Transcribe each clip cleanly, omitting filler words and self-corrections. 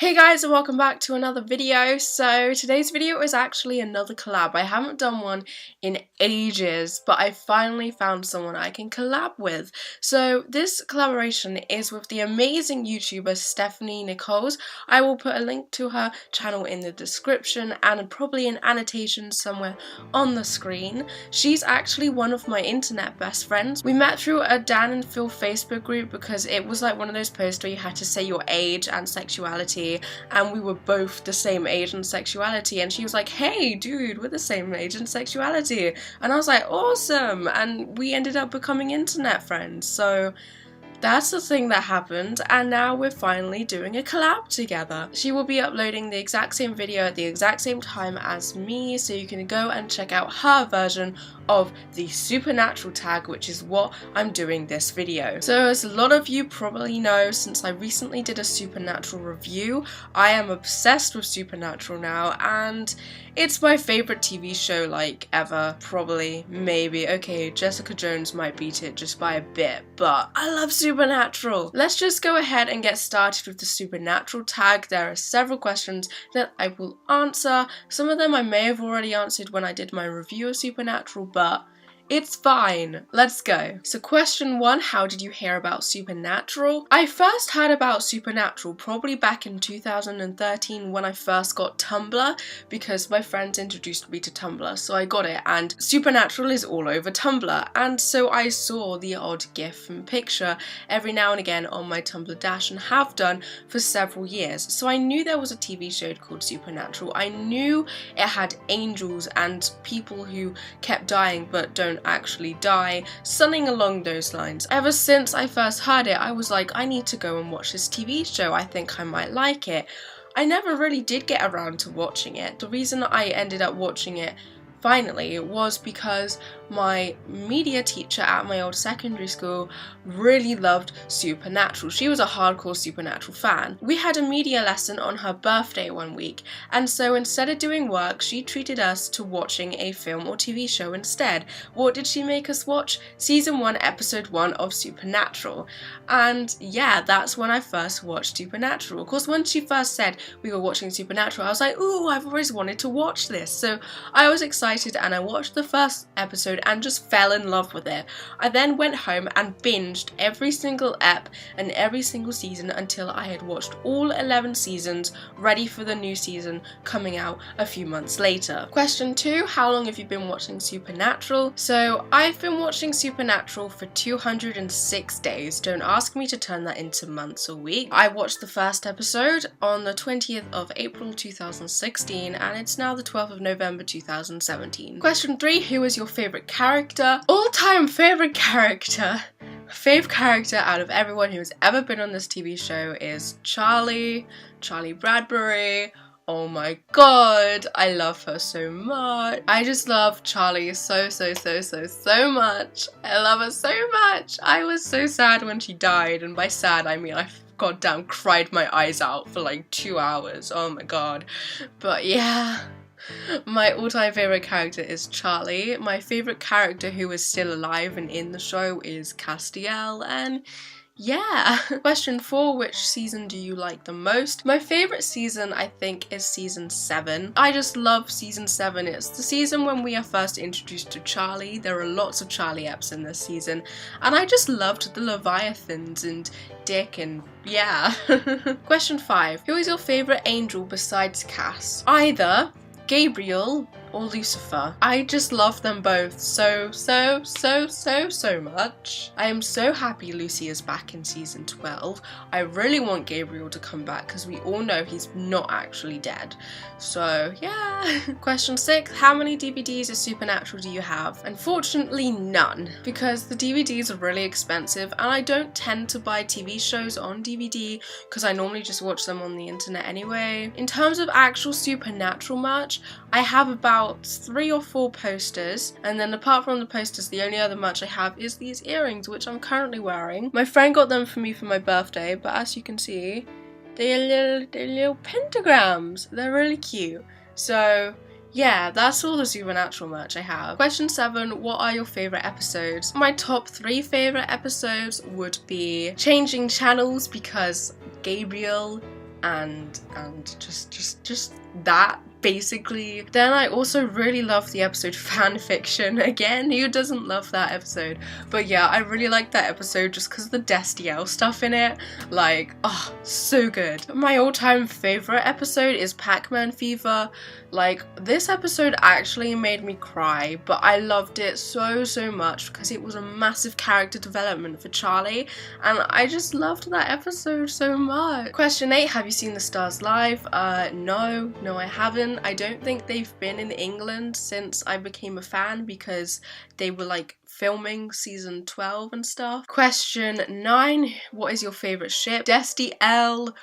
Hey guys, and welcome back to another video. So today's video is actually another collab. I haven't done one in ages, but I finally found someone I can collab with. So this collaboration is with the amazing YouTuber Stephanie Nicholls. I will put a link to her channel in the description and probably an annotation somewhere on the screen. She's actually one of my internet best friends. We met through a Dan and Phil Facebook group because it was like one of those posts where you had to say your age and sexuality, and we were both the same age and sexuality, and she was like, hey dude, we're the same age and sexuality, and I was like, awesome, and we ended up becoming internet friends. So that's the thing that happened, and now we're finally doing a collab together. She will be uploading the exact same video at the exact same time as me, so you can go and check out her version of the supernatural tag, which is what I'm doing this video. So as a lot of you probably know, since I recently did a supernatural review, I am obsessed with supernatural now, and it's my favorite TV show like ever, probably, maybe. Okay, Jessica Jones might beat it just by a bit, but I love supernatural. Let's just go ahead and get started with the supernatural tag. There are several questions that I will answer. Some of them I may have already answered when I did my review of supernatural, but it's fine. Let's go. So question 1, how did you hear about supernatural? I first heard about supernatural probably back in 2013 when I first got Tumblr, because my friends introduced me to Tumblr, so I got it, and supernatural is all over Tumblr, and so I saw the odd gif and picture every now and again on my Tumblr dash, and have done for several years. So I knew there was a TV show called Supernatural. I knew it had angels and people who kept dying but don't actually die, something along those lines. Ever since I first heard it, I was like, I need to go and watch this TV show. I think I might like it. I never really did get around to watching it. The reason I ended up watching it finally was because my media teacher at my old secondary school really loved Supernatural. She was a hardcore Supernatural fan. We had a media lesson on her birthday one week, and so instead of doing work, she treated us to watching a film or TV show instead. What did she make us watch? Season 1, episode 1 of Supernatural. And yeah, that's when I first watched Supernatural. Of course, when she first said we were watching Supernatural, I was like, ooh, I've always wanted to watch this. So I was excited and I watched the first episode and just fell in love with it. I then went home and binged every single ep and every single season until I had watched all 11 seasons, ready for the new season coming out a few months later. Question 2, how long have you been watching Supernatural? So I've been watching Supernatural for 206 days. Don't ask me to turn that into months or weeks. I watched the first episode on the 20th of April 2016, and it's now the 12th of November 2017. Question 3, who is your favourite character? All-time favourite character. Fave character out of everyone who has ever been on this TV show is Charlie Bradbury. Oh my god, I love her so much. I just love Charlie so much. I love her so much. I was so sad when she died, and by sad I mean I goddamn cried my eyes out for like 2 hours. Oh my god. But yeah, my all-time favourite character is Charlie. My favourite character who is still alive and in the show is Castiel, and yeah. Question 4, which season do you like the most? My favourite season, I think, is season 7. I just love season 7. It's the season when we are first introduced to Charlie. There are lots of Charlie eps in this season, and I just loved the Leviathans and Dick, and yeah. Question 5, who is your favourite angel besides Cass? Either Gabriel or Lucifer. I just love them both so much. I am so happy Lucy is back in season 12. I really want Gabriel to come back because we all know he's not actually dead. So yeah. Question 6, how many DVDs of Supernatural do you have? Unfortunately none, because the DVDs are really expensive and I don't tend to buy TV shows on DVD because I normally just watch them on the internet anyway. In terms of actual Supernatural merch, I have about 3 or 4 posters, and then apart from the posters, the only other merch I have is these earrings, which I'm currently wearing. My friend got them for me for my birthday, but as you can see, they're little pentagrams. They're really cute. So yeah, that's all the Supernatural merch I have. Question 7, what are your favourite episodes? My top 3 favourite episodes would be Changing Channels, because Gabriel and just that basically. Then I also really love the episode Fan Fiction. Again, who doesn't love that episode? But yeah, I really like that episode just because of the Destiel stuff in it. Like, oh, so good. My all-time favorite episode is Pac-Man Fever. Like, this episode actually made me cry, but I loved it so much because it was a massive character development for Charlie, and I just loved that episode so much. Question 8, have you seen the Stars live? No, I haven't. I don't think they've been in England since I became a fan because they were like filming season 12 and stuff. Question 9, what is your favourite ship? Destiel.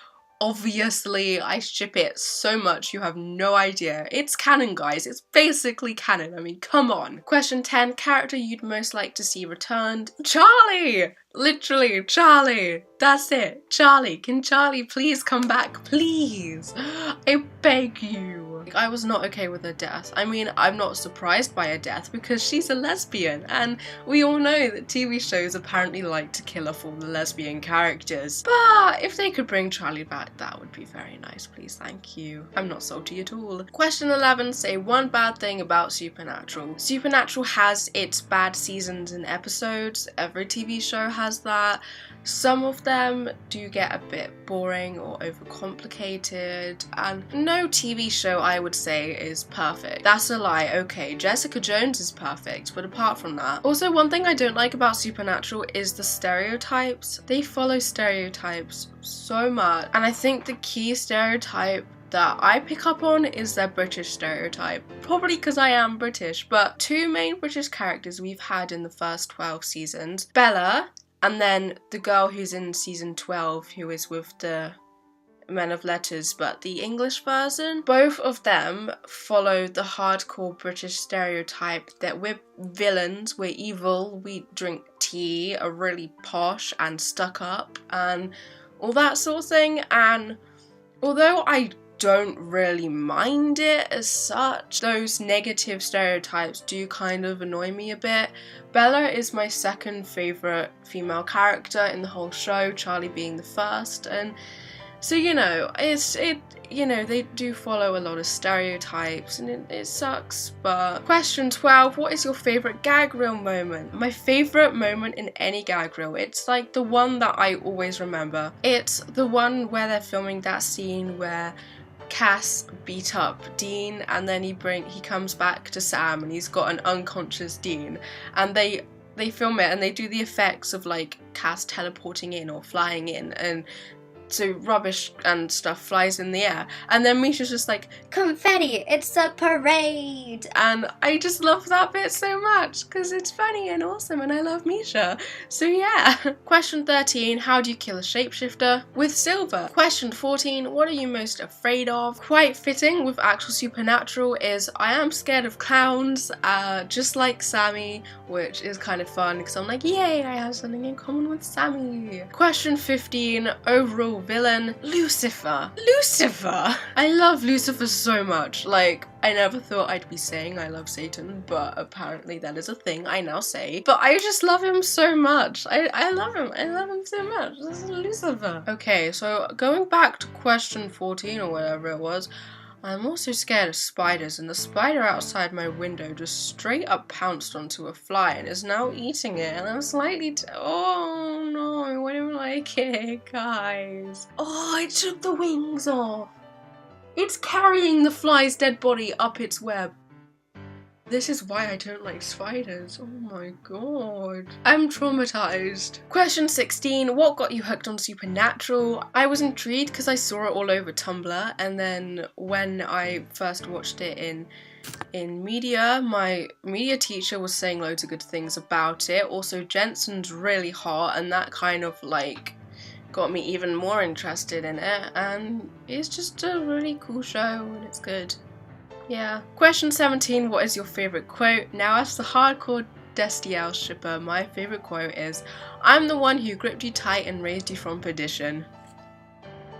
Obviously, I ship it so much, you have no idea. It's canon, guys. It's basically canon. I mean, come on. Question 10, character you'd most like to see returned? Charlie! Literally, Charlie. That's it. Charlie. Can Charlie please come back? Please. I beg you. I was not okay with her death. I mean, I'm not surprised by her death because she's a lesbian, and we all know that TV shows apparently like to kill off all the lesbian characters. But if they could bring Charlie back, that would be very nice, please. Thank you. I'm not salty at all. Question 11, say one bad thing about Supernatural. Supernatural has its bad seasons and episodes. Every TV show has that. Some of them do get a bit boring or overcomplicated, and no TV show I would say is perfect. That's a lie. Okay, Jessica Jones is perfect, but apart from that. Also, one thing I don't like about Supernatural is the stereotypes. They follow stereotypes so much, and I think the key stereotype that I pick up on is their British stereotype. Probably because I am British, but two main British characters we've had in the first 12 seasons. Bella, and then the girl who's in season 12 who is with the Men of Letters, but the English version. Both of them follow the hardcore British stereotype that we're villains, we're evil, we drink tea, are really posh and stuck up and all that sort of thing. And although I don't really mind it as such, those negative stereotypes do kind of annoy me a bit. Bella is my second favourite female character in the whole show, Charlie being the first, and so you know, they do follow a lot of stereotypes and it sucks. But question 12, what is your favourite gag reel moment? My favourite moment in any gag reel, it's like the one that I always remember. It's the one where they're filming that scene where Cass beat up Dean and then he comes back to Sam and he's got an unconscious Dean, and they film it and they do the effects of like Cass teleporting in or flying in, and so rubbish and stuff flies in the air, and then Misha's just like, confetti, it's a parade, and I just love that bit so much because it's funny and awesome and I love Misha. So yeah. Question 13, how do you kill a shapeshifter? With silver. Question 14, what are you most afraid of? Quite fitting with actual Supernatural is I am scared of clowns, just like Sammy, which is kind of fun because I'm like, yay, I have something in common with Sammy. Question 15, overall villain, Lucifer. I love Lucifer so much. Like, I never thought I'd be saying I love Satan, but apparently that is a thing I now say. But I just love him so much. I love him so much. This is Lucifer. Okay, so going back to question 14 or whatever it was, I'm also scared of spiders, and the spider outside my window just straight up pounced onto a fly and is now eating it, and I'm slightly oh no, I don't like it, guys. Oh, it took the wings off. It's carrying the fly's dead body up its web. This is why I don't like spiders. Oh my god. I'm traumatized. Question 16. What got you hooked on Supernatural? I was intrigued because I saw it all over Tumblr, and then when I first watched it in media, my media teacher was saying loads of good things about it. Also, Jensen's really hot, and that kind of like got me even more interested in it, and it's just a really cool show and it's good. Yeah. Question 17, what is your favourite quote? Now, as the hardcore Destiel shipper, my favourite quote is, I'm the one who gripped you tight and raised you from perdition.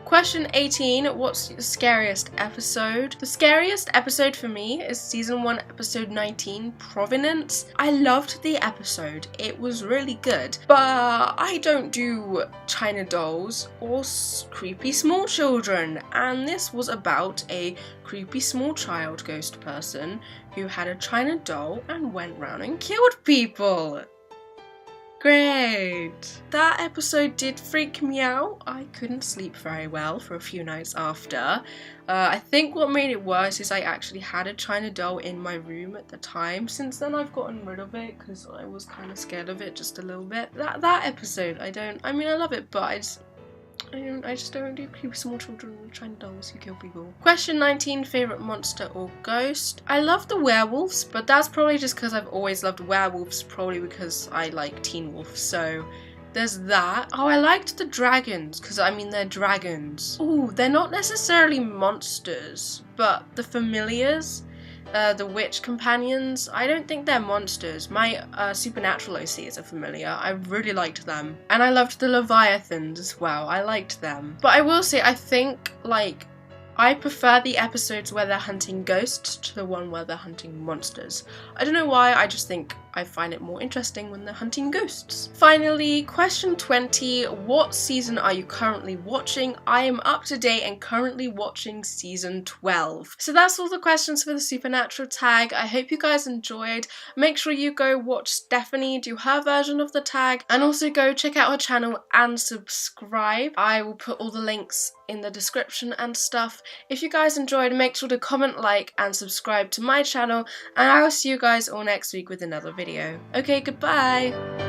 Question 18, what's the scariest episode? The scariest episode for me is season 1, episode 19, Provenance. I loved the episode. It was really good. But I don't do China dolls or creepy small children. And this was about a creepy small child ghost person who had a China doll and went round and killed people. Great! That episode did freak me out. I couldn't sleep very well for a few nights after. I think what made it worse is I actually had a China doll in my room at the time. Since then I've gotten rid of it because I was kind of scared of it just a little bit. That episode, I mean I love it, but I just don't do creepy small children and China dolls who kill people. Question 19, favourite monster or ghost? I love the werewolves, but that's probably just because I've always loved werewolves, probably because I like Teen Wolf, so there's that. Oh, I liked the dragons, because I mean they're dragons. Ooh, they're not necessarily monsters, but the familiars, the witch companions, I don't think they're monsters. My supernatural OC is a familiar. I really liked them. And I loved the Leviathans as well. I liked them. But I will say, I think, like, I prefer the episodes where they're hunting ghosts to the one where they're hunting monsters. I don't know why, I just think I find it more interesting when they're hunting ghosts. Finally, question 20, what season are you currently watching? I am up to date and currently watching season 12. So that's all the questions for the Supernatural tag. I hope you guys enjoyed. Make sure you go watch Stephanie do her version of the tag, and also go check out her channel and subscribe. I will put all the links in the description and stuff. If you guys enjoyed, make sure to comment, like, and subscribe to my channel, and I will see you guys all next week with another video. Okay, goodbye!